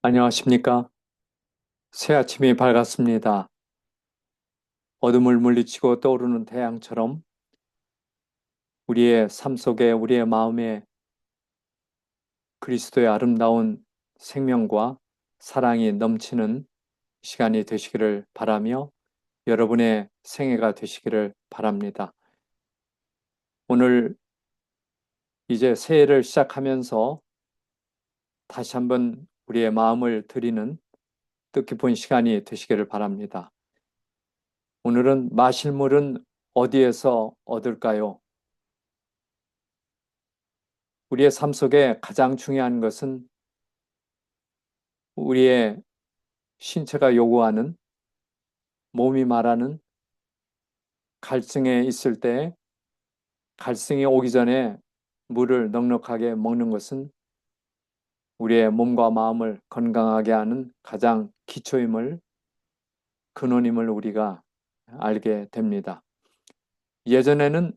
안녕하십니까? 새 아침이 밝았습니다. 어둠을 물리치고 떠오르는 태양처럼 우리의 삶 속에 우리의 마음에 그리스도의 아름다운 생명과 사랑이 넘치는 시간이 되시기를 바라며 여러분의 생애가 되시기를 바랍니다. 오늘 이제 새해를 시작하면서 다시 한번 우리의 마음을 드리는 뜻깊은 시간이 되시기를 바랍니다. 오늘은 마실 물은 어디에서 얻을까요? 우리의 삶 속에 가장 중요한 것은 우리의 신체가 요구하는, 몸이 말하는 갈증에 있을 때 갈증이 오기 전에 물을 넉넉하게 먹는 것은 우리의 몸과 마음을 건강하게 하는 가장 기초임을, 근원임을 우리가 알게 됩니다. 예전에는,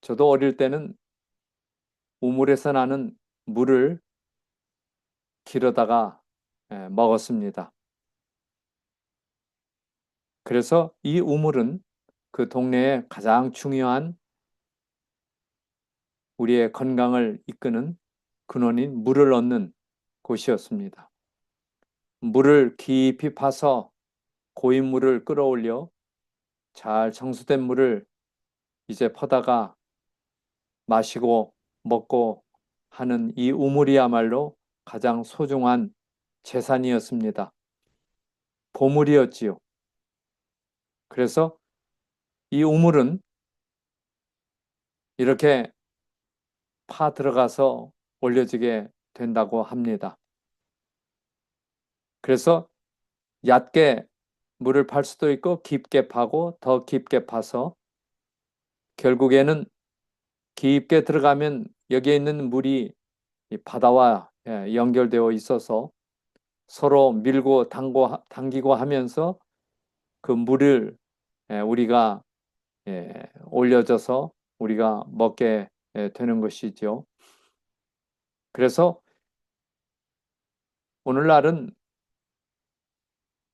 저도 어릴 때는 우물에서 나는 물을 길어다가 먹었습니다. 그래서 이 우물은 그 동네에 가장 중요한 우리의 건강을 이끄는 근원인 물을 얻는 곳이었습니다. 물을 깊이 파서 고인 물을 끌어올려 잘 청수된 물을 이제 퍼다가 마시고 먹고 하는 이 우물이야말로 가장 소중한 재산이었습니다. 보물이었지요. 그래서 이 우물은 이렇게 파 들어가서 올려지게 된다고 합니다. 그래서 얕게 물을 팔 수도 있고 깊게 파고 더 깊게 파서 결국에는 깊게 들어가면 여기에 있는 물이 바다와 연결되어 있어서 서로 밀고 당기고 하면서 그 물을 우리가 올려져서 우리가 먹게 되는 것이죠. 그래서 오늘날은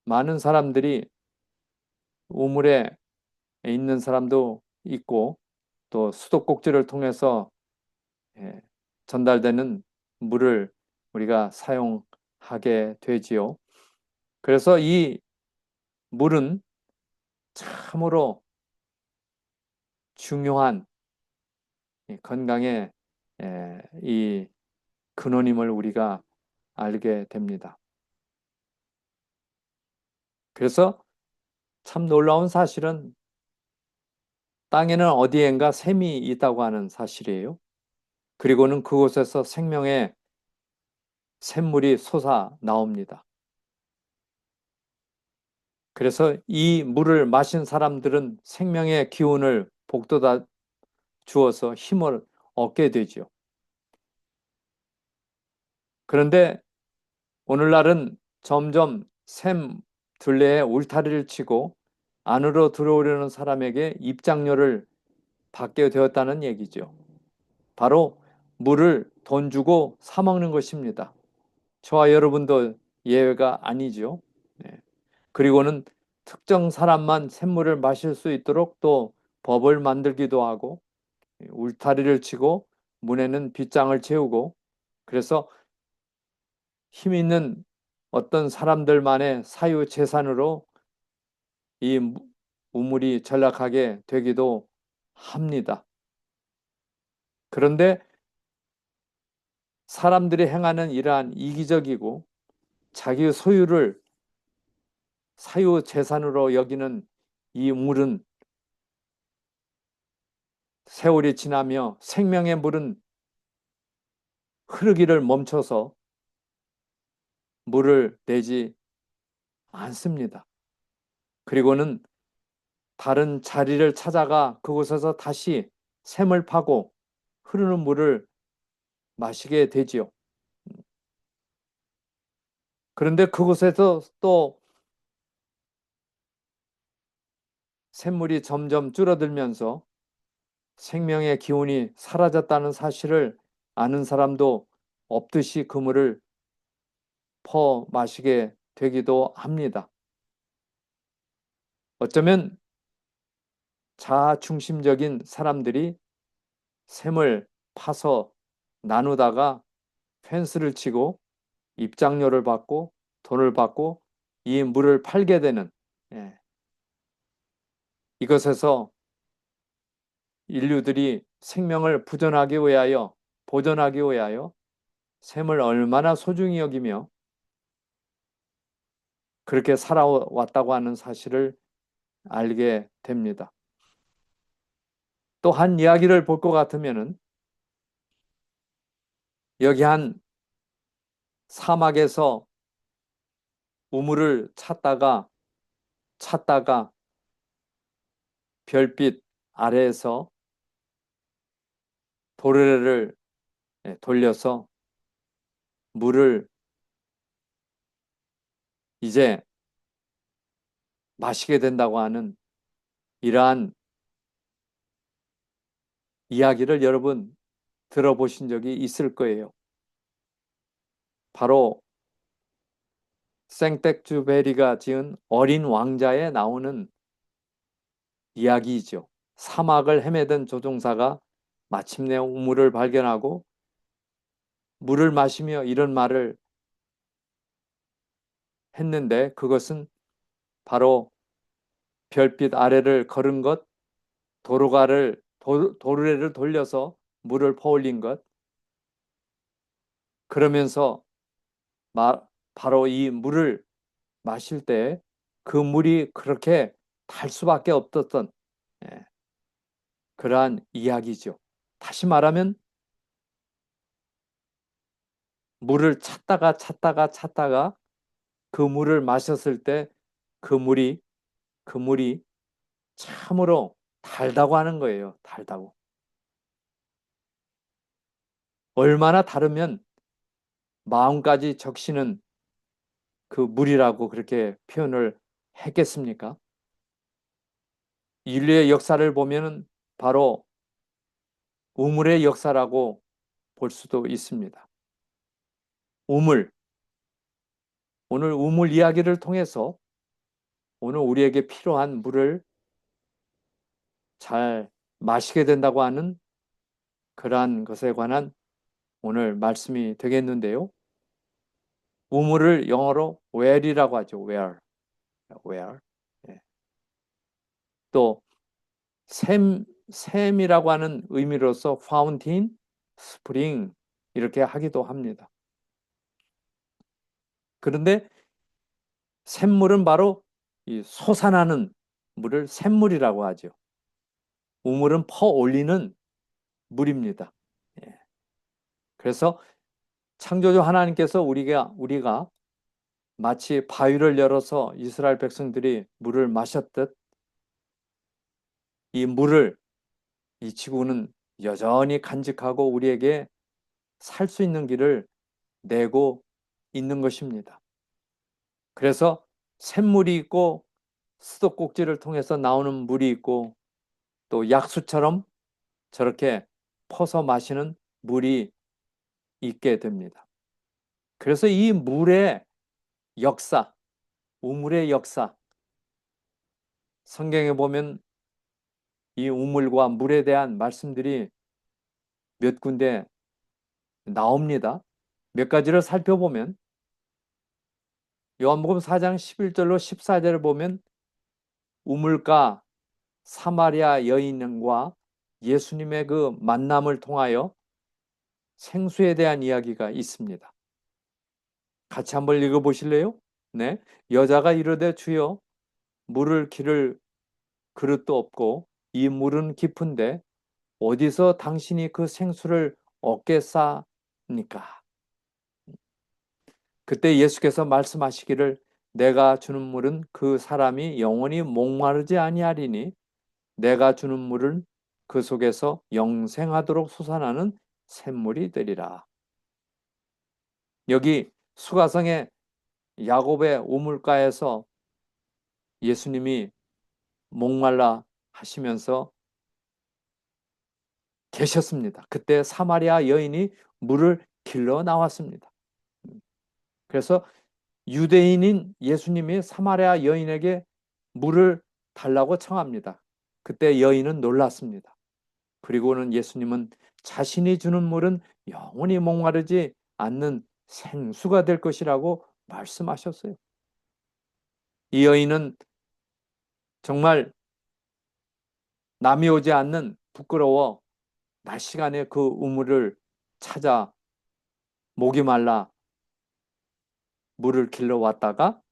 많은 사람들이 우물에 있는 사람도 있고 또 수도꼭지를 통해서 전달되는 물을 우리가 사용하게 되지요. 그래서 이 물은 참으로 중요한 건강의 이 근원임을 우리가 알게 됩니다. 그래서 참 놀라운 사실은 땅에는 어디엔가 샘이 있다고 하는 사실이에요. 그리고는 그곳에서 생명의 샘물이 솟아 나옵니다. 그래서 이 물을 마신 사람들은 생명의 기운을 복돋아 주어서 힘을 얻게 되죠. 그런데 오늘날은 점점 샘 둘레에 울타리를 치고 안으로 들어오려는 사람에게 입장료를 받게 되었다는 얘기죠. 바로 물을 돈 주고 사 먹는 것입니다. 저와 여러분도 예외가 아니죠. 네. 그리고는 특정 사람만 샘물을 마실 수 있도록 또 법을 만들기도 하고 울타리를 치고 문에는 빗장을 채우고 그래서 힘 있는 어떤 사람들만의 사유 재산으로 이 우물이 전락하게 되기도 합니다. 그런데 사람들이 행하는 이러한 이기적이고 자기 소유를 사유 재산으로 여기는 이 물은 세월이 지나며 생명의 물은 흐르기를 멈춰서 물을 내지 않습니다. 그리고는 다른 자리를 찾아가 그곳에서 다시 샘을 파고 흐르는 물을 마시게 되지요. 그런데 그곳에서 또 샘물이 점점 줄어들면서 생명의 기운이 사라졌다는 사실을 아는 사람도 없듯이 그 물을 퍼 마시게 되기도 합니다. 어쩌면 자아중심적인 사람들이 샘을 파서 나누다가 펜스를 치고 입장료를 받고 돈을 받고 이 물을 팔게 되는, 예, 이것에서 인류들이 생명을 보존하기 위하여 샘을 얼마나 소중히 여기며 그렇게 살아왔다고 하는 사실을 알게 됩니다. 또 한 이야기를 볼 것 같으면은 여기 한 사막에서 우물을 찾다가 별빛 아래에서 도르래를 돌려서 물을 이제 마시게 된다고 하는 이러한 이야기를 여러분 들어보신 적이 있을 거예요. 바로 생텍쥐페리가 지은 어린 왕자에 나오는 이야기이죠. 사막을 헤매던 조종사가 마침내 우물을 발견하고 물을 마시며 이런 말을 했는데 그것은 바로 별빛 아래를 걸은 것, 도르래를 돌려서 물을 퍼올린 것, 그러면서 바로 이 물을 마실 때 그 물이 그렇게 달 수밖에 없었던, 예, 그러한 이야기죠. 다시 말하면 물을 찾다가 그 물을 마셨을 때 그 물이 참으로 달다고 하는 거예요. 달다고. 얼마나 다르면 마음까지 적시는 그 물이라고 그렇게 표현을 했겠습니까? 인류의 역사를 보면 바로 우물의 역사라고 볼 수도 있습니다. 우물. 오늘 우물 이야기를 통해서 오늘 우리에게 필요한 물을 잘 마시게 된다고 하는 그러한 것에 관한 오늘 말씀이 되겠는데요. 우물을 영어로 well이라고 하죠. well. 예. 또 샘이라고 하는 의미로서 fountain, spring 이렇게 하기도 합니다. 그런데 샘물은 바로 이 솟아나는 물을 샘물이라고 하죠. 우물은 퍼올리는 물입니다. 예. 그래서 창조주 하나님께서 우리가 마치 바위를 열어서 이스라엘 백성들이 물을 마셨듯 이 물을 이 지구는 여전히 간직하고 우리에게 살 수 있는 길을 내고 있는 것입니다. 그래서 샘물이 있고 수도꼭지를 통해서 나오는 물이 있고 또 약수처럼 저렇게 퍼서 마시는 물이 있게 됩니다. 그래서 이 물의 역사, 우물의 역사, 성경에 보면 이 우물과 물에 대한 말씀들이 몇 군데 나옵니다. 몇 가지를 살펴보면 요한복음 4장 11절로 14절을 보면 우물가 사마리아 여인과 예수님의 그 만남을 통하여 생수에 대한 이야기가 있습니다. 같이 한번 읽어보실래요? 네. 여자가 이르되 주여 물을 기를 그릇도 없고 이 물은 깊은데 어디서 당신이 그 생수를 얻겠사니까? 그때 예수께서 말씀하시기를 내가 주는 물은 그 사람이 영원히 목마르지 아니하리니 내가 주는 물은 그 속에서 영생하도록 솟아나는 샘물이 되리라. 여기 수가성의 야곱의 우물가에서 예수님이 목말라 하시면서 계셨습니다. 그때 사마리아 여인이 물을 길러 나왔습니다. 그래서 유대인인 예수님이 사마리아 여인에게 물을 달라고 청합니다. 그때 여인은 놀랐습니다. 그리고는 예수님은 자신이 주는 물은 영원히 목마르지 않는 생수가 될 것이라고 말씀하셨어요. 이 여인은 정말 남이 오지 않는 부끄러워 낮 시간에 그 우물을 찾아 목이 말라 물을 길러 왔다가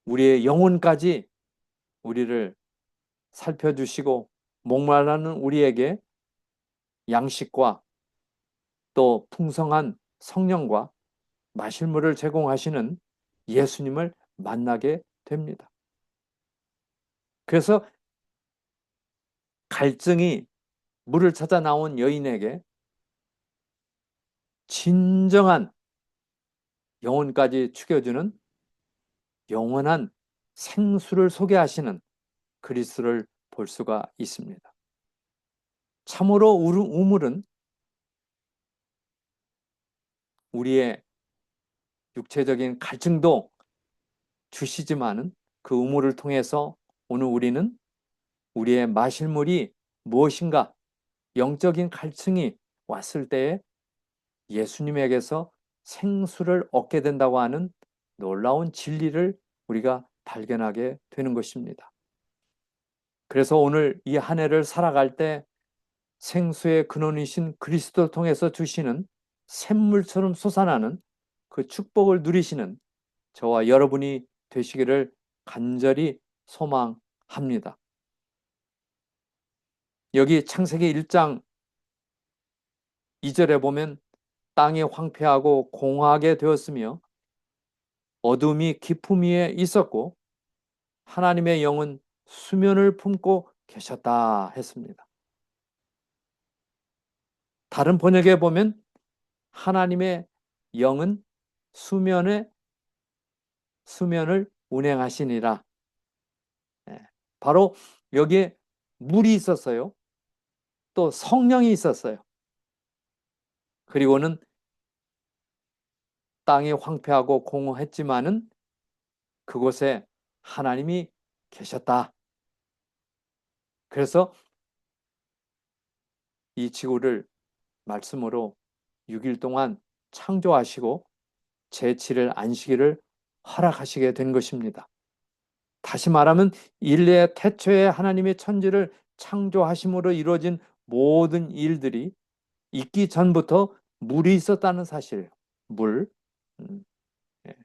우리의 영혼까지 우리를 살펴주시고 목마르는 우리에게 양식과 또 풍성한 성령과 마실 물을 제공하시는 예수님을 만나게 됩니다. 그래서 갈증이 물을 찾아 나온 여인에게 진정한 영혼까지 죽여주는 영원한 생수를 소개하시는 그리스도를 볼 수가 있습니다. 참으로 우물은 우리의 육체적인 갈증도 주시지만은 그 우물을 통해서 오늘 우리는 우리의 마실 물이 무엇인가 영적인 갈증이 왔을 때에 예수님에게서 생수를 얻게 된다고 하는 놀라운 진리를 우리가 발견하게 되는 것입니다. 그래서 오늘 이 한 해를 살아갈 때 생수의 근원이신 그리스도를 통해서 주시는 샘물처럼 솟아나는 그 축복을 누리시는 저와 여러분이 되시기를 간절히 소망합니다. 여기 창세기 1장 2절에 보면 땅이 황폐하고 공허하게 되었으며 어둠이 깊음 위에 있었고 하나님의 영은 수면을 품고 계셨다 했습니다. 다른 번역에 보면 하나님의 영은 수면을 운행하시니라. 바로 여기에 물이 있었어요. 또 성령이 있었어요. 그리고는 땅이 황폐하고 공허했지만은 그곳에 하나님이 계셨다. 그래서 이 지구를 말씀으로 6일 동안 창조하시고 제7일 안식일을 허락하시게 된 것입니다. 다시 말하면 인류의 태초에 하나님의 천지를 창조하심으로 이루어진 모든 일들이 있기 전부터 물이 있었다는 사실. 물. 예.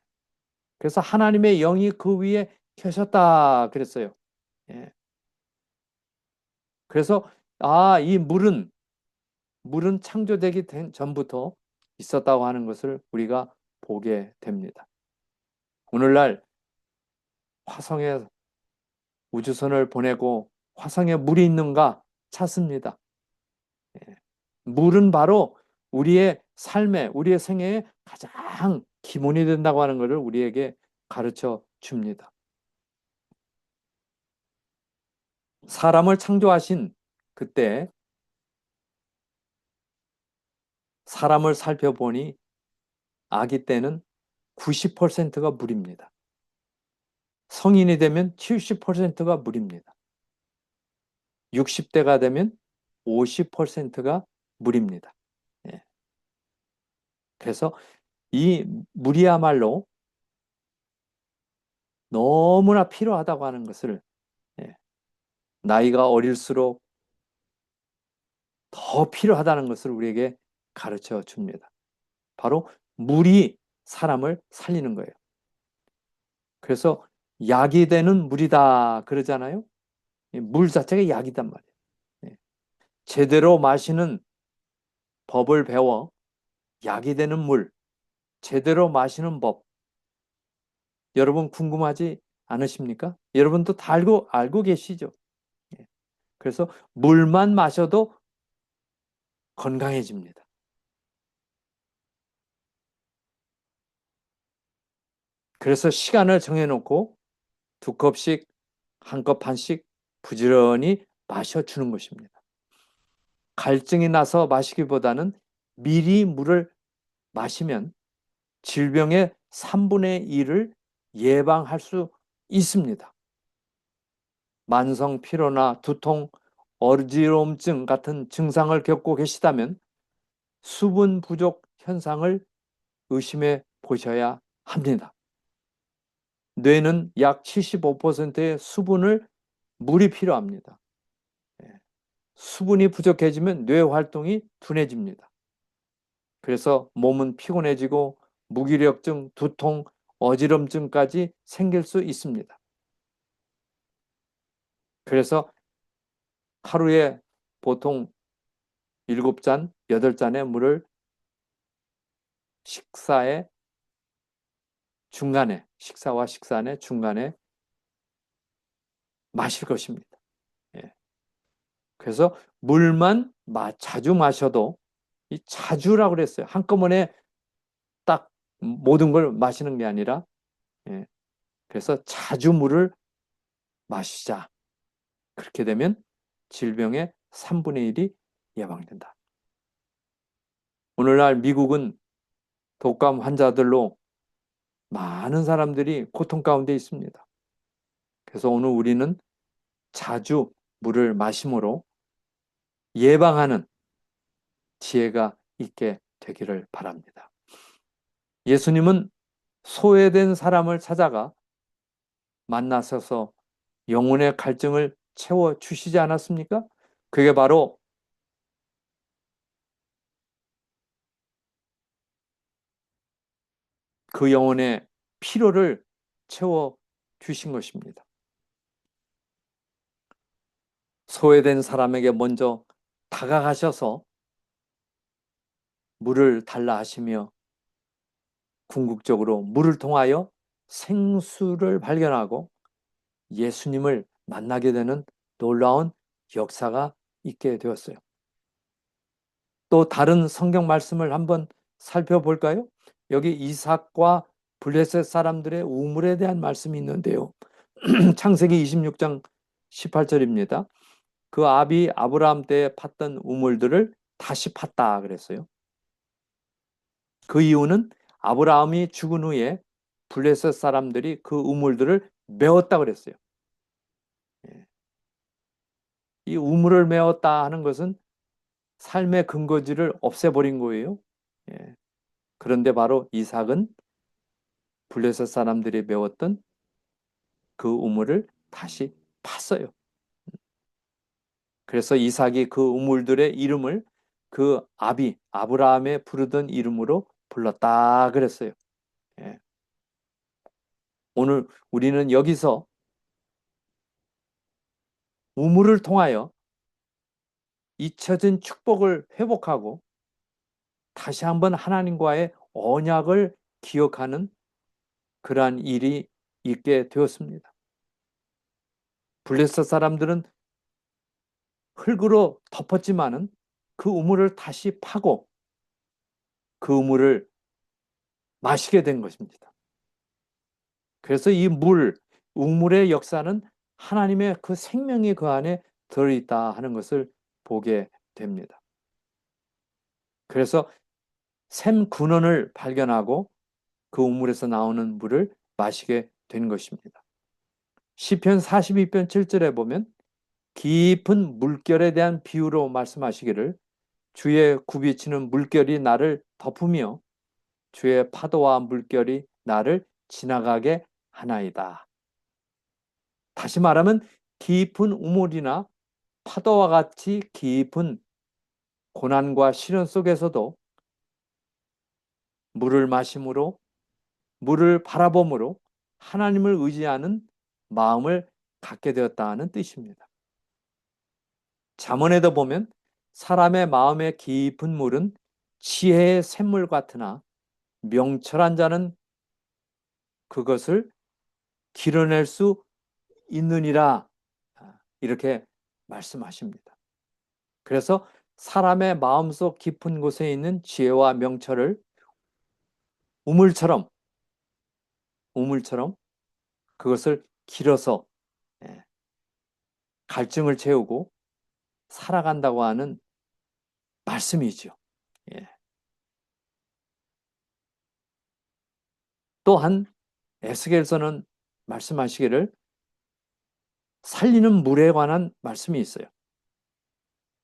그래서 하나님의 영이 그 위에 계셨다 그랬어요. 예. 그래서 이 물은 창조되기 전부터 있었다고 하는 것을 우리가 보게 됩니다. 오늘날 화성에 우주선을 보내고 화성에 물이 있는가 찾습니다. 예. 물은 바로 우리의 삶에, 우리의 생애에 가장 기본이 된다고 하는 것을 우리에게 가르쳐 줍니다. 사람을 창조하신 그때 사람을 살펴보니 아기 때는 90%가 물입니다. 성인이 되면 70%가 물입니다. 60대가 되면 50%가 물입니다. 예. 그래서 이 물이야말로 너무나 필요하다고 하는 것을 예, 나이가 어릴수록 더 필요하다는 것을 우리에게 가르쳐 줍니다. 바로 물이 사람을 살리는 거예요. 그래서 약이 되는 물이다 그러잖아요. 물 자체가 약이단 말이에요. 예. 제대로 마시는 법을 배워 약이 되는 물, 제대로 마시는 법. 여러분 궁금하지 않으십니까? 여러분도 다 알고 계시죠? 예. 그래서 물만 마셔도 건강해집니다. 그래서 시간을 정해놓고 2컵씩, 1컵 반씩 부지런히 마셔주는 것입니다. 갈증이 나서 마시기보다는 미리 물을 마시면 질병의 3분의 1을 예방할 수 있습니다. 만성 피로나 두통, 어지러움증 같은 증상을 겪고 계시다면 수분 부족 현상을 의심해 보셔야 합니다. 뇌는 약 75%의 수분을 물이 필요합니다. 수분이 부족해지면 뇌 활동이 둔해집니다. 그래서 몸은 피곤해지고 무기력증, 두통, 어지럼증까지 생길 수 있습니다. 그래서 하루에 보통 7잔, 8잔의 물을 식사와 식사의 중간에 마실 것입니다. 예. 그래서 물만 자주 마셔도, 이 자주라고 그랬어요. 한꺼번에 딱 모든 걸 마시는 게 아니라, 그래서 자주 물을 마시자. 그렇게 되면 질병의 3분의 1이 예방된다. 오늘날 미국은 독감 환자들로 많은 사람들이 고통 가운데 있습니다. 그래서 오늘 우리는 자주 물을 마심으로 예방하는 지혜가 있게 되기를 바랍니다. 예수님은 소외된 사람을 찾아가 만나셔서 영혼의 갈증을 채워주시지 않았습니까? 그게 바로 그 영혼의 피로를 채워주신 것입니다. 소외된 사람에게 먼저 다가가셔서 물을 달라 하시며 궁극적으로 물을 통하여 생수를 발견하고 예수님을 만나게 되는 놀라운 역사가 있게 되었어요. 또 다른 성경 말씀을 한번 살펴볼까요? 여기 이삭과 블레셋 사람들의 우물에 대한 말씀이 있는데요. 창세기 26장 18절입니다. 그 아비 아브라함 때에 팠던 우물들을 다시 팠다 그랬어요. 그 이유는 아브라함이 죽은 후에 블레셋 사람들이 그 우물들을 메웠다 그랬어요. 이 우물을 메웠다 하는 것은 삶의 근거지를 없애버린 거예요. 그런데 바로 이삭은 블레셋 사람들이 메웠던 그 우물을 다시 팠어요. 그래서 이삭이 그 우물들의 이름을 그 아브라함의 부르던 이름으로 불렀다 그랬어요. 오늘 우리는 여기서 우물을 통하여 잊혀진 축복을 회복하고 다시 한번 하나님과의 언약을 기억하는 그러한 일이 있게 되었습니다. 블레셋 사람들은 흙으로 덮었지만은 그 우물을 다시 파고 그 우물을 마시게 된 것입니다. 그래서 이 우물의 역사는 하나님의 그 생명이 그 안에 들어있다 하는 것을 보게 됩니다. 그래서 샘 근원을 발견하고 그 우물에서 나오는 물을 마시게 된 것입니다. 시편 42편 7절에 보면 깊은 물결에 대한 비유로 말씀하시기를 주의 굽이치는 물결이 나를 덮으며 주의 파도와 물결이 나를 지나가게 하나이다. 다시 말하면 깊은 우물이나 파도와 같이 깊은 고난과 시련 속에서도 물을 마심으로, 물을 바라봄으로 하나님을 의지하는 마음을 갖게 되었다는 뜻입니다. 잠언에도 보면 사람의 마음의 깊은 물은 지혜의 샘물 같으나 명철한 자는 그것을 길어낼 수 있느니라, 이렇게 말씀하십니다. 그래서 사람의 마음속 깊은 곳에 있는 지혜와 명철을 우물처럼 그것을 길어서 갈증을 채우고 살아간다고 하는 말씀이죠. 또한 에스겔서는 말씀하시기를 살리는 물에 관한 말씀이 있어요.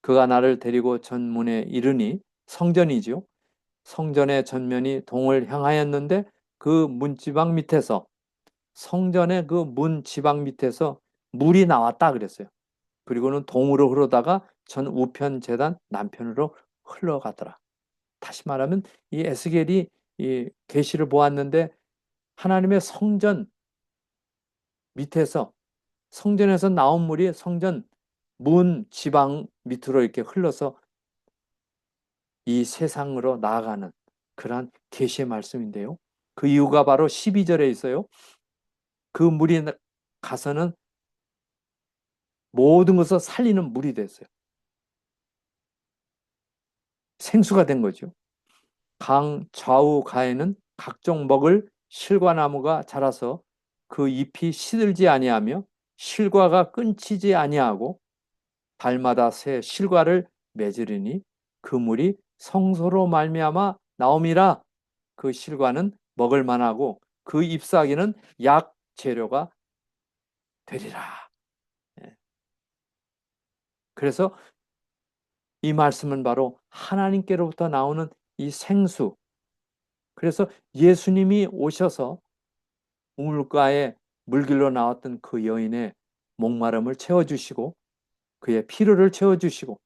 그가 나를 데리고 전문에 이르니, 성전이지요. 성전의 전면이 동을 향하였는데 그 문지방 밑에서, 성전의 그 문지방 밑에서 물이 나왔다 그랬어요. 그리고는 동으로 흐르다가 전 우편 제단 남편으로 흘러가더라. 다시 말하면 이 에스겔이 이 계시를 보았는데 하나님의 성전 밑에서, 성전에서 나온 물이 성전 문 지방 밑으로 이렇게 흘러서 이 세상으로 나아가는 그러한 계시의 말씀인데요. 그 이유가 바로 12절에 있어요. 그 물이 가서는 모든 것을 살리는 물이 됐어요. 생수가 된 거죠. 강 좌우 가에는 각종 먹을 실과나무가 자라서 그 잎이 시들지 아니하며 실과가 끊치지 아니하고 달마다 새 실과를 맺으리니 그 물이 성소로 말미암아 나옴이라. 그 실과는 먹을 만하고 그 잎사귀는 약 재료가 되리라. 그래서 이 말씀은 바로 하나님께로부터 나오는 이 생수. 그래서 예수님이 오셔서 우물가에 물길로 나왔던 그 여인의 목마름을 채워주시고 그의 필요를 채워주시고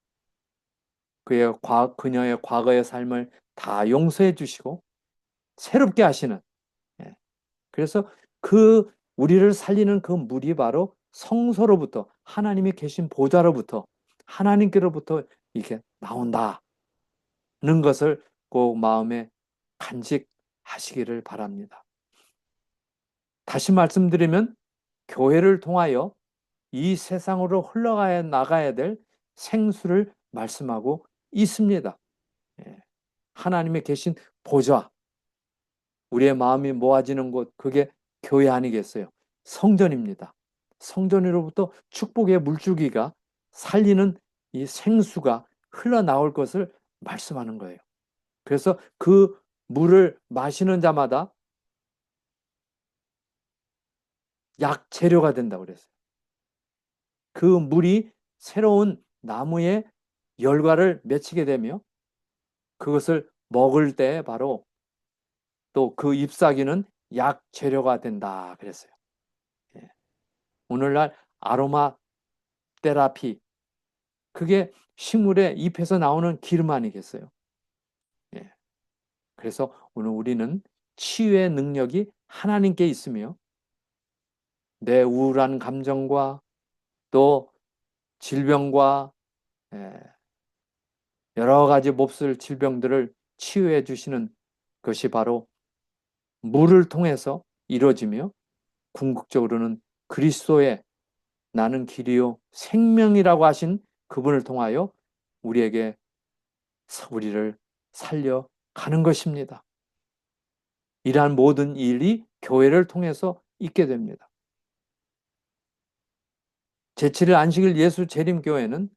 그녀의 과거의 삶을 다 용서해 주시고 새롭게 하시는, 그래서 그 우리를 살리는 그 물이 바로 성소로부터, 하나님이 계신 보좌로부터, 하나님께로부터 이렇게 나온다는 것을 꼭 마음에 간직하시기를 바랍니다. 다시 말씀드리면 교회를 통하여 이 세상으로 흘러가야 나가야 될 생수를 말씀하고 있습니다. 하나님의 계신 보좌, 우리의 마음이 모아지는 곳, 그게 교회 아니겠어요? 성전입니다. 성전으로부터 축복의 물줄기가, 살리는 이 생수가 흘러나올 것을 말씀하는 거예요. 그래서 그 물을 마시는 자마다 약 재료가 된다고 그랬어요. 그 물이 새로운 나무의 열과를 맺히게 되며 그것을 먹을 때 바로 또 그 잎사귀는 약 재료가 된다 그랬어요. 오늘날 아로마 테라피, 그게 식물의 잎에서 나오는 기름 아니겠어요? 그래서 오늘 우리는 치유의 능력이 하나님께 있으며 내 우울한 감정과 또 질병과 여러 가지 몹쓸 질병들을 치유해 주시는 것이 바로 물을 통해서 이루어지며 궁극적으로는 그리스도의 나는 길이요 생명이라고 하신 그분을 통하여 우리에게 우리를 살려가는 것입니다. 이러한 모든 일이 교회를 통해서 있게 됩니다. 제7일 안식일 예수 재림교회는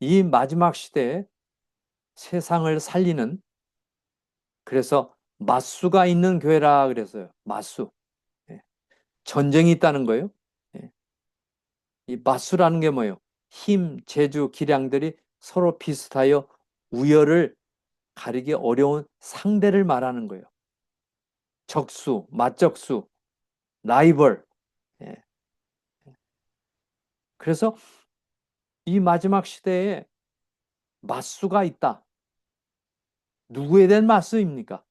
이 마지막 시대에 세상을 살리는, 그래서 맞수가 있는 교회라 그랬어요. 맞수. 전쟁이 있다는 거예요. 이 맞수라는 게 뭐예요? 힘, 재주, 기량들이 서로 비슷하여 우열을 가리기 어려운 상대를 말하는 거예요. 적수, 맞적수, 라이벌. 그래서 이 마지막 시대에 맞수가 있다. 누구에 대한 맞수입니까?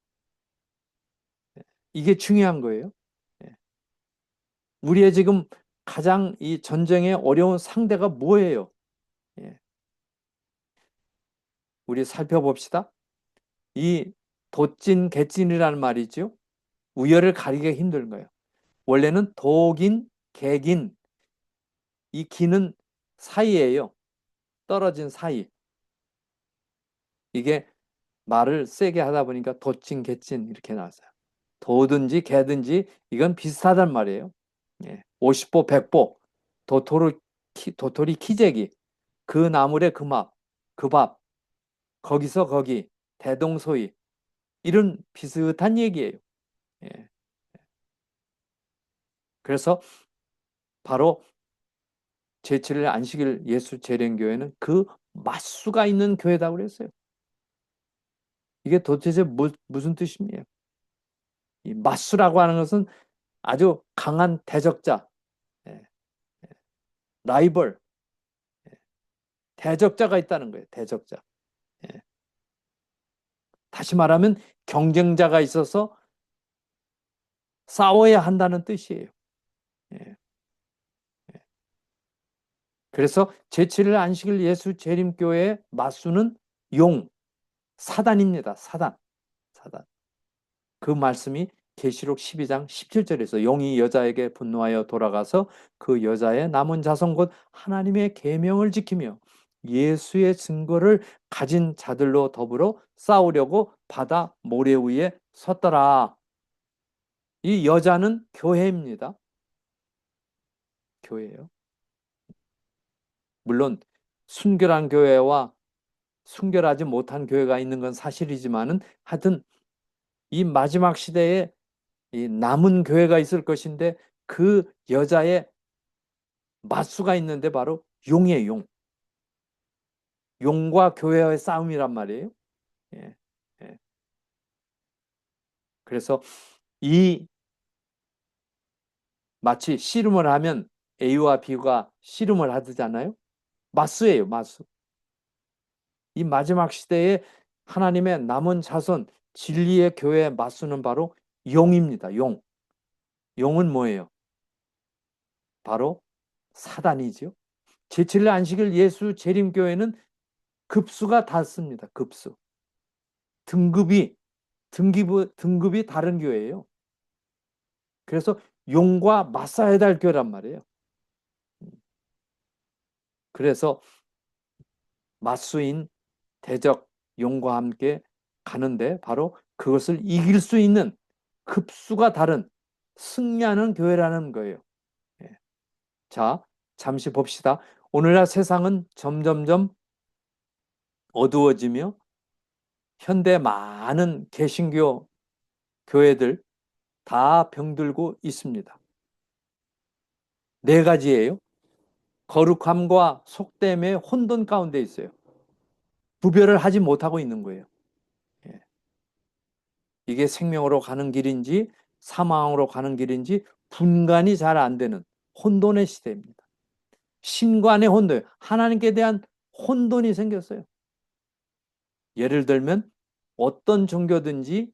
이게 중요한 거예요. 우리의 지금 가장 이 전쟁의 어려운 상대가 뭐예요? 우리 살펴봅시다. 이 돛진, 개진이라는 말이죠. 우열을 가리기가 힘든 거예요. 원래는 독인, 개긴, 이 기는 사이예요. 떨어진 사이. 이게 말을 세게 하다 보니까 돛진, 개진 이렇게 나왔어요. 도든지 개든지 이건 비슷하단 말이에요. 50보, 100보, 도토리 키재기, 그 나물의 그 밥, 거기서 거기, 대동소이, 이런 비슷한 얘기예요. 그래서 바로 제7일 안식일 예수 재림교회는 그 맞수가 있는 교회다고 그랬어요. 이게 도대체 무슨 뜻이에요? 이 맞수라고 하는 것은 아주 강한 대적자, 예, 라이벌, 대적자가 있다는 거예요. 대적자. 예. 다시 말하면 경쟁자가 있어서 싸워야 한다는 뜻이에요. 예. 그래서 제7일 안식일 예수 재림교회의 맞수는 용, 사단입니다. 사단. 그 말씀이 계시록 12장 17절에서 용이 여자에게 분노하여 돌아가서 그 여자의 남은 자손 곧 하나님의 계명을 지키며 예수의 증거를 가진 자들로 더불어 싸우려고 바다 모래 위에 섰더라. 이 여자는 교회입니다. 교회예요. 물론 순결한 교회와 순결하지 못한 교회가 있는 건 사실이지만은 하여튼 이 마지막 시대에 이 남은 교회가 있을 것인데 그 여자의 맞수가 있는데 바로 용이에요. 용. 용과 교회와의 싸움이란 말이에요. 예, 예. 그래서 이 마치 씨름을 하면 A와 B가 씨름을 하잖아요. 맞수예요. 맞수. 이 마지막 시대에 하나님의 남은 자손 진리의 교회의 맞수는 바로 용입니다. 용. 용은 뭐예요? 바로 사단이죠. 제7일 안식일 예수 재림교회는 급수가 닿습니다. 급수. 등급이 다른 교회예요. 그래서 용과 맞서야 될 교회란 말이에요. 그래서 맞수인 대적 용과 함께 가는데 바로 그것을 이길 수 있는 급수가 다른 승리하는 교회라는 거예요. 예. 자, 잠시 봅시다. 오늘날 세상은 점점점 어두워지며 현대 많은 개신교 교회들 다 병들고 있습니다. 네 가지예요. 거룩함과 속됨의 혼돈 가운데 있어요. 구별을 하지 못하고 있는 거예요. 예. 이게 생명으로 가는 길인지 사망으로 가는 길인지 분간이 잘 안 되는 혼돈의 시대입니다. 신관의 혼돈, 하나님께 대한 혼돈이 생겼어요. 예를 들면 어떤 종교든지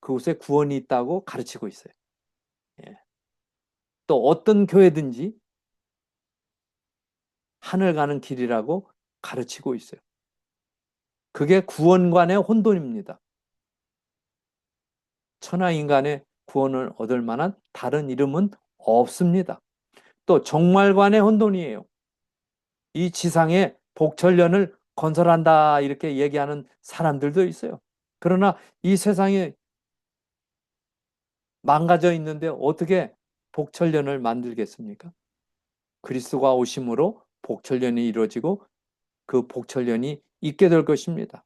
그곳에 구원이 있다고 가르치고 있어요. 예. 또 어떤 교회든지 하늘 가는 길이라고 가르치고 있어요. 그게 구원관의 혼돈입니다. 천하 인간의 구원을 얻을 만한 다른 이름은 없습니다. 또 종말관의 혼돈이에요. 이 지상에 복천년을 건설한다 이렇게 얘기하는 사람들도 있어요. 그러나 이 세상에 망가져 있는데 어떻게 복천년을 만들겠습니까? 그리스도가 오심으로 복천년이 이루어지고 그 복천년이 있게 될 것입니다.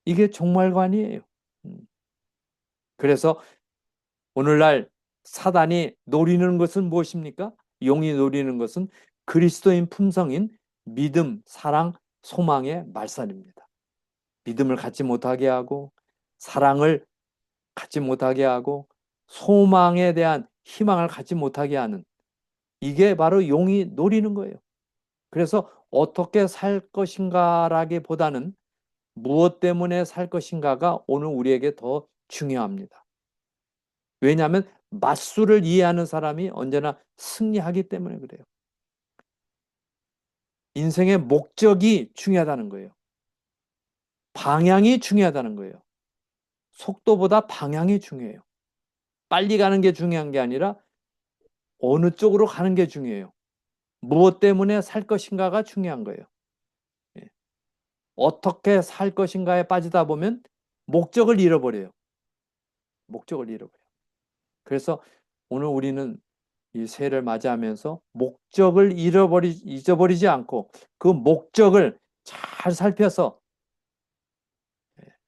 이게 종말관이에요. 그래서 오늘날 사단이 노리는 것은 무엇입니까? 용이 노리는 것은 그리스도인 품성인 믿음, 사랑, 소망의 말살입니다. 믿음을 갖지 못하게 하고 사랑을 갖지 못하게 하고 소망에 대한 희망을 갖지 못하게 하는 이게 바로 용이 노리는 거예요. 그래서 어떻게 살 것인가라기보다는 무엇 때문에 살 것인가가 오늘 우리에게 더 중요합니다. 왜냐하면 맞수를 이해하는 사람이 언제나 승리하기 때문에 그래요. 인생의 목적이 중요하다는 거예요. 방향이 중요하다는 거예요. 속도보다 방향이 중요해요. 빨리 가는 게 중요한 게 아니라 어느 쪽으로 가는 게 중요해요. 무엇 때문에 살 것인가가 중요한 거예요. 예. 어떻게 살 것인가에 빠지다 보면 목적을 잃어버려요. 목적을 잃어버려요. 그래서 오늘 우리는 이 새해를 맞이하면서 목적을 잊어버리지 않고 그 목적을 잘 살펴서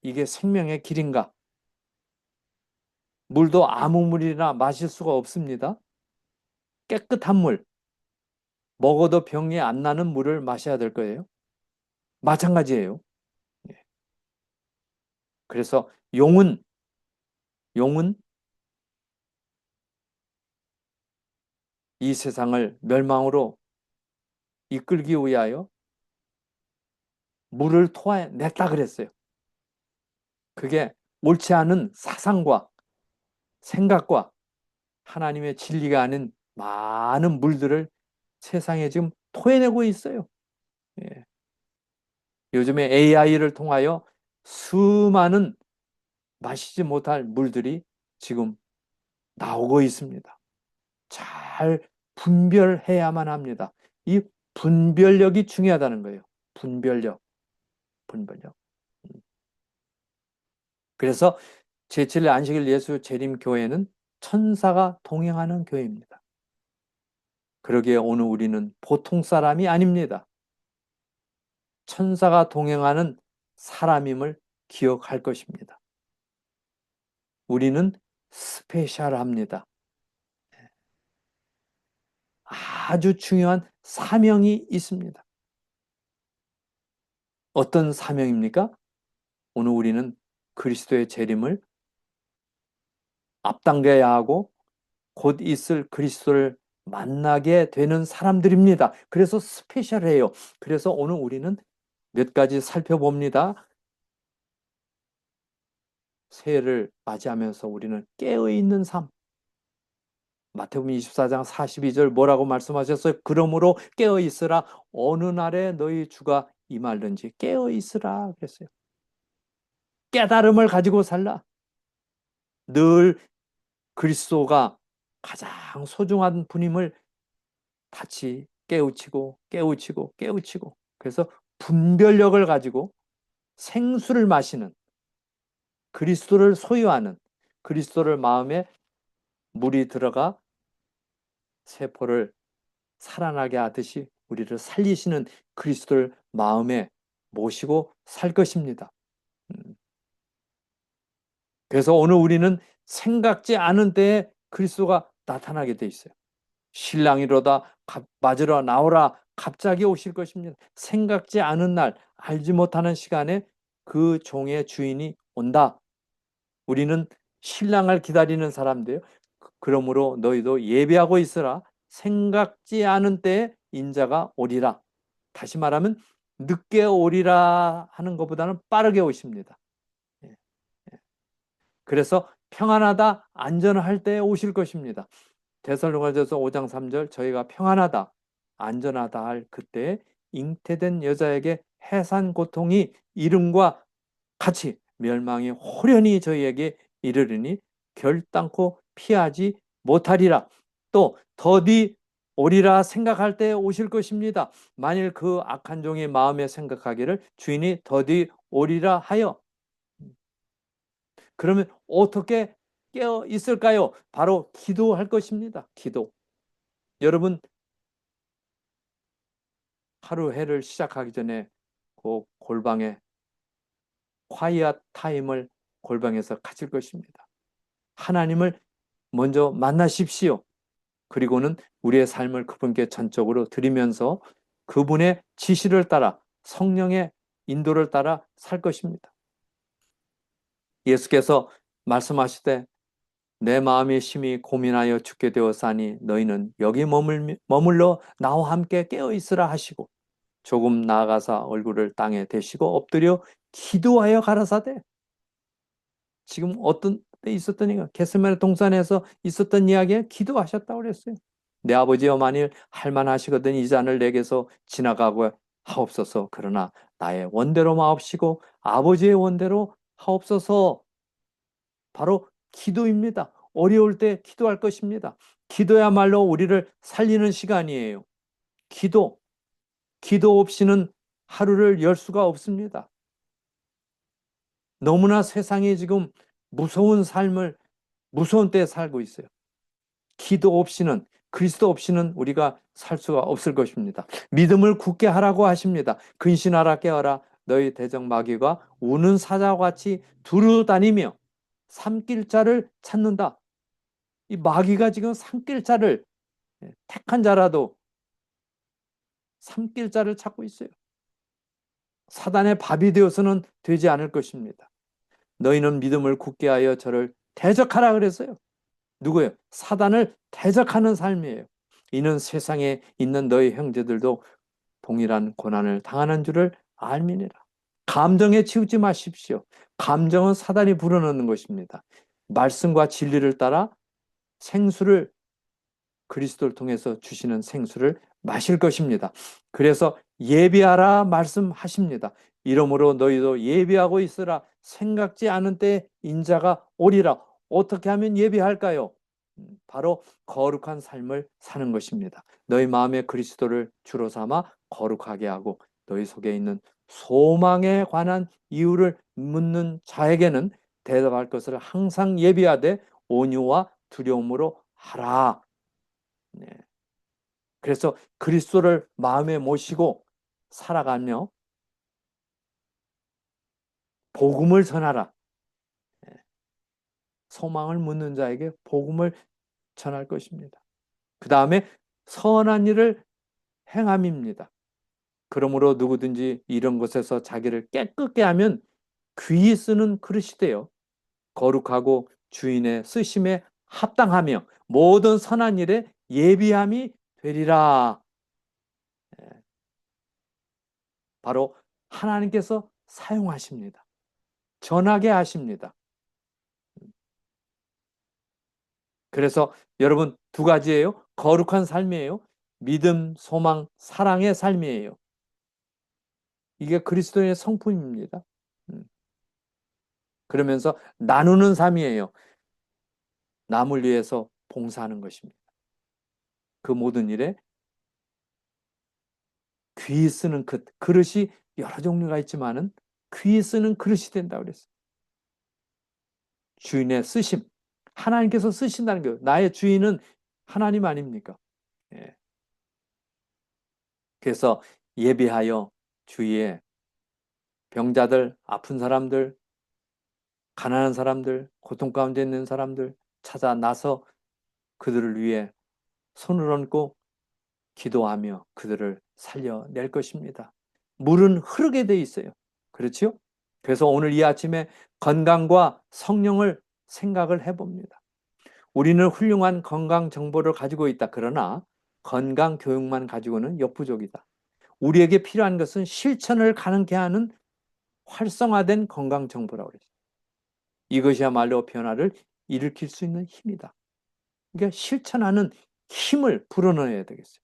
이게 생명의 길인가? 물도 아무 물이나 마실 수가 없습니다. 깨끗한 물, 먹어도 병이 안 나는 물을 마셔야 될 거예요. 마찬가지예요. 예. 그래서 용은 이 세상을 멸망으로 이끌기 위하여 물을 토해냈다 그랬어요. 그게 옳지 않은 사상과 생각과 하나님의 진리가 아닌 많은 물들을 세상에 지금 토해내고 있어요. 예. 요즘에 AI를 통하여 수많은 마시지 못할 물들이 지금 나오고 있습니다. 잘 분별해야만 합니다. 이 분별력이 중요하다는 거예요. 분별력. 그래서 제7일 안식일 예수 재림 교회는 천사가 동행하는 교회입니다. 그러기에 오늘 우리는 보통 사람이 아닙니다. 천사가 동행하는 사람임을 기억할 것입니다. 우리는 스페셜합니다. 아주 중요한 사명이 있습니다. 어떤 사명입니까? 오늘 우리는 그리스도의 재림을 앞당겨야 하고 곧 있을 그리스도를 만나게 되는 사람들입니다. 그래서 스페셜해요. 그래서 오늘 우리는 몇 가지 살펴봅니다. 새해를 맞이하면서 우리는 깨어있는 삶. 마태복음 24장 42절 뭐라고 말씀하셨어요? 그러므로 깨어있으라. 어느 날에 너희 주가 임할는지 깨어있으라 그랬어요. 깨달음을 가지고 살라. 늘 그리스도가 가장 소중한 분임을 같이 깨우치고 그래서 분별력을 가지고 생수를 마시는, 그리스도를 소유하는, 그리스도를 마음에 물이 들어가 세포를 살아나게 하듯이 우리를 살리시는 그리스도를 마음에 모시고 살 것입니다. 그래서 오늘 우리는 생각지 않은 때에 그리스도가 나타나게 돼 있어요. 신랑이로다 맞으러 나오라 갑자기 오실 것입니다. 생각지 않은 날, 알지 못하는 시간에 그 종의 주인이 온다. 우리는 신랑을 기다리는 사람들이에요. 그러므로 너희도 예배하고 있으라. 생각지 않은 때에 인자가 오리라. 다시 말하면 늦게 오리라 하는 것보다는 빠르게 오십니다. 그래서 평안하다, 안전할 때에 오실 것입니다. 데살로니가전서 5장 3절 저희가 평안하다, 안전하다 할 그때 잉태된 여자에게 해산 고통이 이름과 같이 멸망이 호련히 저희에게 이르르니 결단코 피하지 못하리라. 또 더디 오리라 생각할 때 오실 것입니다. 만일 그 악한 종이 마음에 생각하기를 주인이 더디 오리라 하여, 그러면 어떻게 깨어 있을까요? 바로 기도할 것입니다. 기도. 여러분 하루 해를 시작하기 전에 그 골방에 quiet 타임을 골방에서 가질 것입니다. 하나님을 먼저 만나십시오. 그리고는 우리의 삶을 그분께 전적으로 드리면서 그분의 지시를 따라 성령의 인도를 따라 살 것입니다. 예수께서 말씀하시되 내 마음이 심히 고민하여 죽게 되었사니 너희는 여기 머물러 나와 함께 깨어 있으라 하시고 조금 나아가사 얼굴을 땅에 대시고 엎드려 기도하여 가라사대. 지금 어떤 때 있었던 이가 겟세마네 동산에서 있었던 이야기에 기도하셨다고 그랬어요. 내 아버지여 만일 할만하시거든 이 잔을 내게서 지나가고 하옵소서. 그러나 나의 원대로 마옵시고 아버지의 원대로 하옵소서. 바로 기도입니다. 어려울 때 기도할 것입니다. 기도야말로 우리를 살리는 시간이에요. 기도 없이는 하루를 열 수가 없습니다. 너무나 세상이 지금 무서운 삶을 무서운 때에 살고 있어요. 기도 없이는, 그리스도 없이는 우리가 살 수가 없을 것입니다. 믿음을 굳게 하라고 하십니다. 근신하라 깨어라. 너희 대적 마귀가 우는 사자와 같이 두루 다니며 삼킬 자를 찾는다. 이 마귀가 지금 삼킬 자를 택한 자라도 삼킬 자를 찾고 있어요. 사단의 밥이 되어서는 되지 않을 것입니다. 너희는 믿음을 굳게 하여 저를 대적하라 그랬어요. 누구예요? 사단을 대적하는 삶이에요. 이는 세상에 있는 너희 형제들도 동일한 고난을 당하는 줄을 알미니라. 감정에 치우지 마십시오. 감정은 사단이 불어넣는 것입니다. 말씀과 진리를 따라 생수를, 그리스도를 통해서 주시는 생수를 마실 것입니다. 그래서 예비하라 말씀하십니다. 이러므로 너희도 예비하고 있으라. 생각지 않은 때에 인자가 오리라. 어떻게 하면 예비할까요? 바로 거룩한 삶을 사는 것입니다. 너희 마음에 그리스도를 주로 삼아 거룩하게 하고 너희 속에 있는 소망에 관한 이유를 묻는 자에게는 대답할 것을 항상 예비하되 온유와 두려움으로 하라. 네. 그래서 그리스도를 마음에 모시고 살아가며 복음을 전하라. 소망을 묻는 자에게 복음을 전할 것입니다. 그 다음에 선한 일을 행함입니다. 그러므로 누구든지 이런 것에서 자기를 깨끗게 하면 귀히 쓰는 그릇이 되어 거룩하고 주인의 쓰심에 합당하며 모든 선한 일에 예비함이 되리라. 바로 하나님께서 사용하십니다. 전하게 하십니다. 그래서 여러분 두 가지예요. 거룩한 삶이에요. 믿음, 소망, 사랑의 삶이에요. 이게 그리스도의 성품입니다. 그러면서 나누는 삶이에요. 남을 위해서 봉사하는 것입니다. 그 모든 일에 귀히 쓰는 그릇이 여러 종류가 있지만은 귀히 쓰는 그릇이 된다고 그랬어요. 주인의 쓰심. 하나님께서 쓰신다는 거예요. 나의 주인은 하나님 아닙니까? 예. 그래서 예비하여 주위에 병자들, 아픈 사람들, 가난한 사람들, 고통 가운데 있는 사람들 찾아 나서 그들을 위해 손을 얹고 기도하며 그들을 살려낼 것입니다. 물은 흐르게 돼 있어요. 그렇죠? 그래서 오늘 이 아침에 건강과 성령을 생각을 해봅니다. 우리는 훌륭한 건강 정보를 가지고 있다. 그러나 건강 교육만 가지고는 역부족이다. 우리에게 필요한 것은 실천을 가능케 하는 활성화된 건강 정보라고 그랬어요. 이것이야말로 변화를 일으킬 수 있는 힘이다. 그러니까 실천하는 힘을 불어넣어야 되겠어요.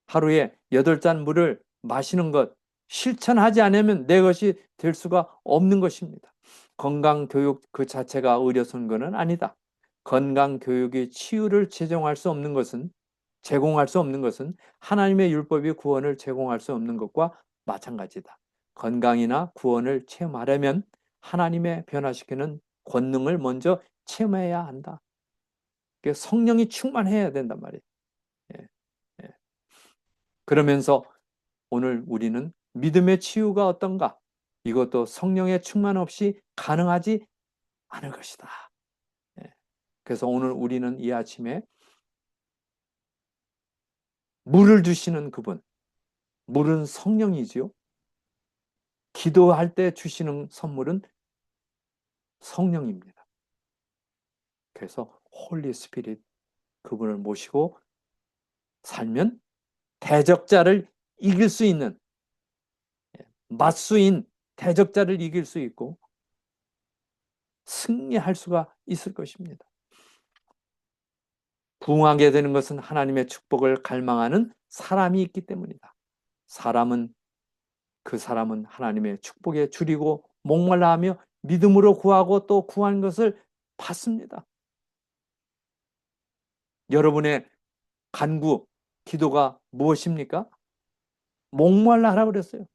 하루에 8잔 물을 마시는 것 실천하지 않으면 내 것이 될 수가 없는 것입니다. 건강교육 그 자체가 의료선 것은 아니다. 건강교육이 치유를 제공할 수 없는 것은 하나님의 율법이 구원을 제공할 수 없는 것과 마찬가지다. 건강이나 구원을 체험하려면 하나님의 변화시키는 권능을 먼저 체험해야 한다. 성령이 충만해야 된단 말이에요. 예, 예. 그러면서 오늘 우리는 믿음의 치유가 어떤가? 이것도 성령의 충만 없이 가능하지 않을 것이다. 예. 그래서 오늘 우리는 이 아침에 물을 주시는 그분, 물은 성령이지요. 기도할 때 주시는 선물은 성령입니다. 그래서 홀리 스피릿 그분을 모시고 살면 대적자를 이길 수 있는 맞수인 대적자를 이길 수 있고 승리할 수가 있을 것입니다. 부흥하게 되는 것은 하나님의 축복을 갈망하는 사람이 있기 때문이다. 그 사람은 하나님의 축복에 줄이고 목말라 하며 믿음으로 구하고 또 구한 것을 받습니다. 여러분의 간구, 기도가 무엇입니까? 목말라 하라고 그랬어요.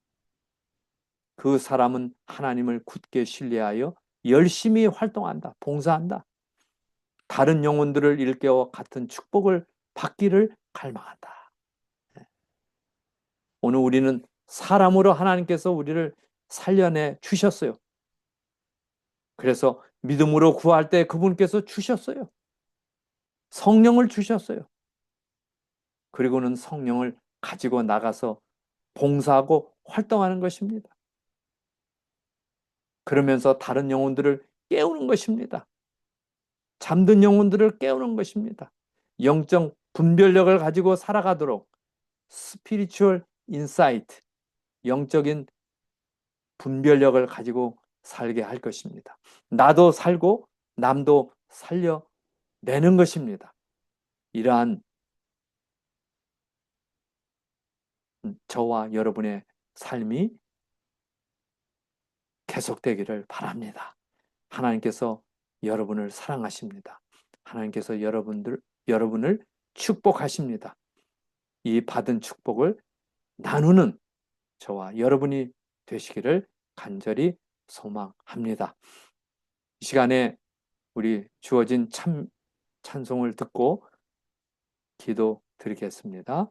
그 사람은 하나님을 굳게 신뢰하여 열심히 활동한다, 봉사한다. 다른 영혼들을 일깨워 같은 축복을 받기를 갈망한다. 오늘 우리는 사람으로 하나님께서 우리를 살려내 주셨어요. 그래서 믿음으로 구할 때 그분께서 주셨어요. 성령을 주셨어요. 그리고는 성령을 가지고 나가서 봉사하고 활동하는 것입니다. 그러면서 다른 영혼들을 깨우는 것입니다. 잠든 영혼들을 깨우는 것입니다. 영적 분별력을 가지고 살아가도록 스피리추얼 인사이트, 영적인 분별력을 가지고 살게 할 것입니다. 나도 살고 남도 살려내는 것입니다. 이러한 저와 여러분의 삶이 계속되기를 바랍니다. 하나님께서 여러분을 사랑하십니다. 하나님께서 여러분을 축복하십니다. 이 받은 축복을 나누는 저와 여러분이 되시기를 간절히 소망합니다. 이 시간에 우리 주어진 찬송을 듣고 기도 드리겠습니다.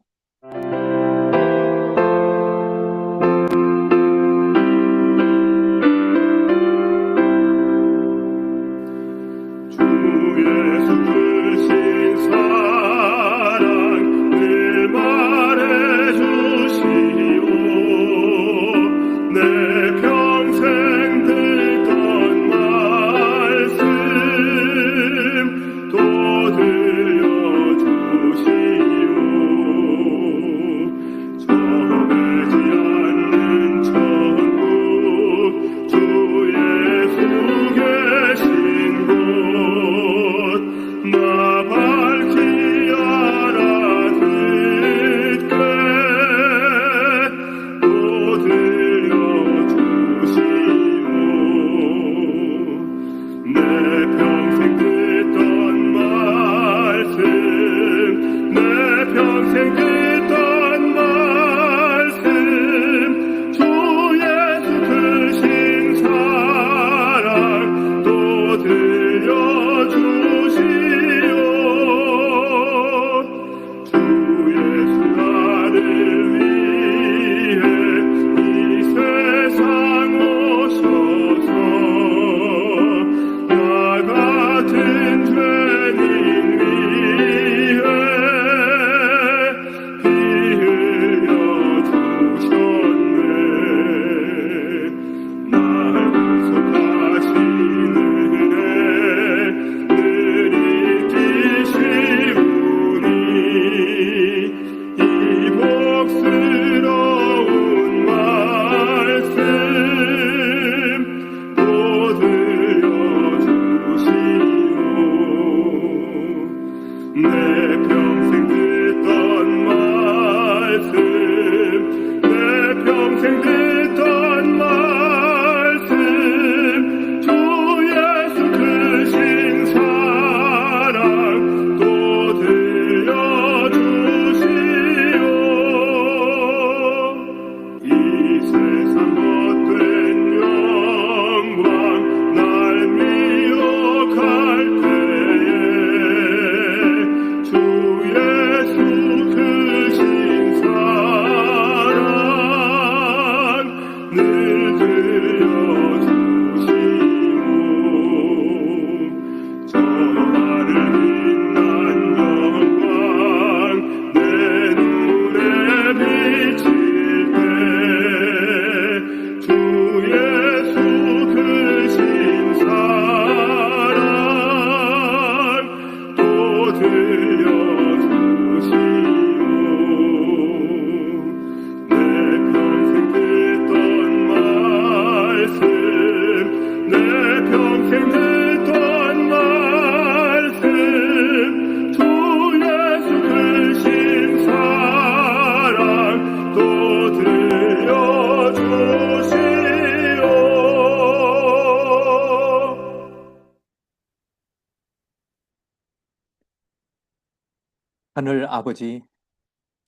하늘 아버지,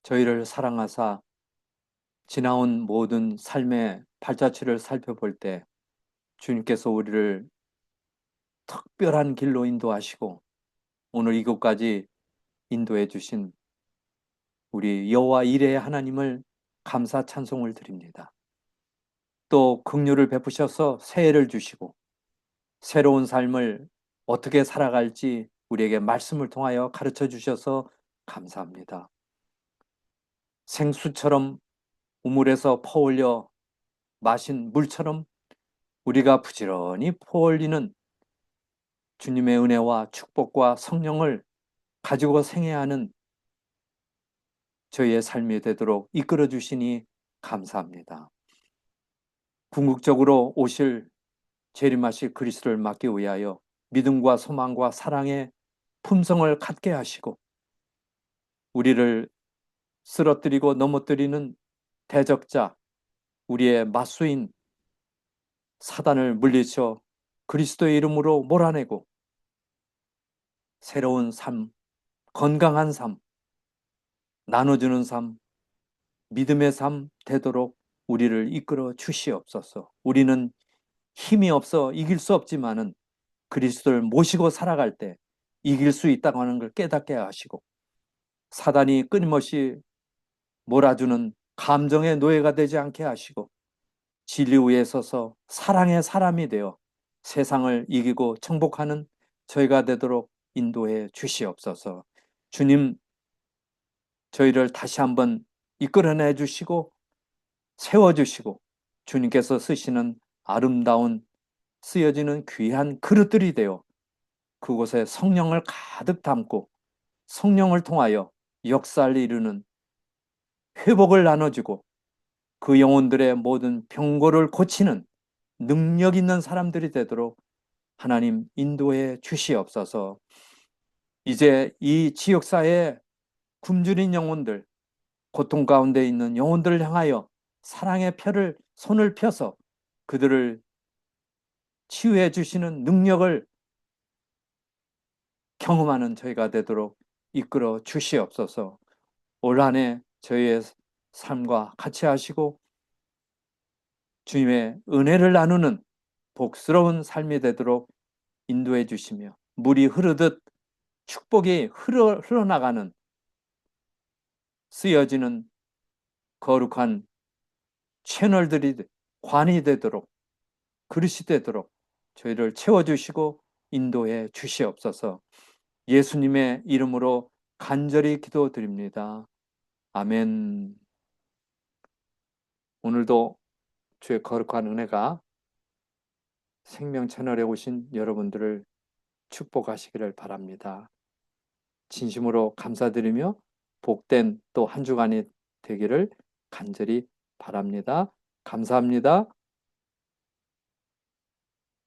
저희를 사랑하사 지나온 모든 삶의 발자취를 살펴볼 때 주님께서 우리를 특별한 길로 인도하시고 오늘 이곳까지 인도해 주신 우리 여호와 이레의 하나님을 감사 찬송을 드립니다. 또 긍휼을 베푸셔서 새해를 주시고 새로운 삶을 어떻게 살아갈지 우리에게 말씀을 통하여 가르쳐 주셔서 감사합니다. 생수처럼 우물에서 퍼올려 마신 물처럼 우리가 부지런히 퍼올리는 주님의 은혜와 축복과 성령을 가지고 생애야 하는 저희의 삶이 되도록 이끌어 주시니 감사합니다. 궁극적으로 오실 재림하실 그리스도를 맞기 위하여 믿음과 소망과 사랑의 품성을 갖게 하시고 우리를 쓰러뜨리고 넘어뜨리는 대적자, 우리의 맞수인 사단을 물리쳐 그리스도의 이름으로 몰아내고 새로운 삶, 건강한 삶, 나눠주는 삶, 믿음의 삶 되도록 우리를 이끌어 주시옵소서. 우리는 힘이 없어 이길 수 없지만은 그리스도를 모시고 살아갈 때 이길 수 있다고 하는 걸 깨닫게 하시고 사단이 끊임없이 몰아주는 감정의 노예가 되지 않게 하시고 진리 위에 서서 사랑의 사람이 되어 세상을 이기고 정복하는 저희가 되도록 인도해 주시옵소서. 주님, 저희를 다시 한번 이끌어내 주시고 세워주시고 주님께서 쓰시는 아름다운 쓰여지는 귀한 그릇들이 되어 그곳에 성령을 가득 담고 성령을 통하여 역사를 이루는 회복을 나눠주고 그 영혼들의 모든 병고를 고치는 능력 있는 사람들이 되도록 하나님 인도해 주시옵소서. 이제 이 지역사회에 굶주린 영혼들, 고통 가운데 있는 영혼들을 향하여 사랑의 손을 펴서 그들을 치유해 주시는 능력을 경험하는 저희가 되도록 이끌어 주시옵소서. 올 한 해 저희의 삶과 같이 하시고 주님의 은혜를 나누는 복스러운 삶이 되도록 인도해 주시며 물이 흐르듯 축복이 흘러나가는 쓰여지는 거룩한 채널들이 관이 되도록 그릇이 되도록 저희를 채워주시고 인도해 주시옵소서. 예수님의 이름으로 간절히 기도드립니다. 아멘. 오늘도 주의 거룩한 은혜가 생명 채널에 오신 여러분들을 축복하시기를 바랍니다. 진심으로 감사드리며 복된 또 한 주간이 되기를 간절히 바랍니다. 감사합니다.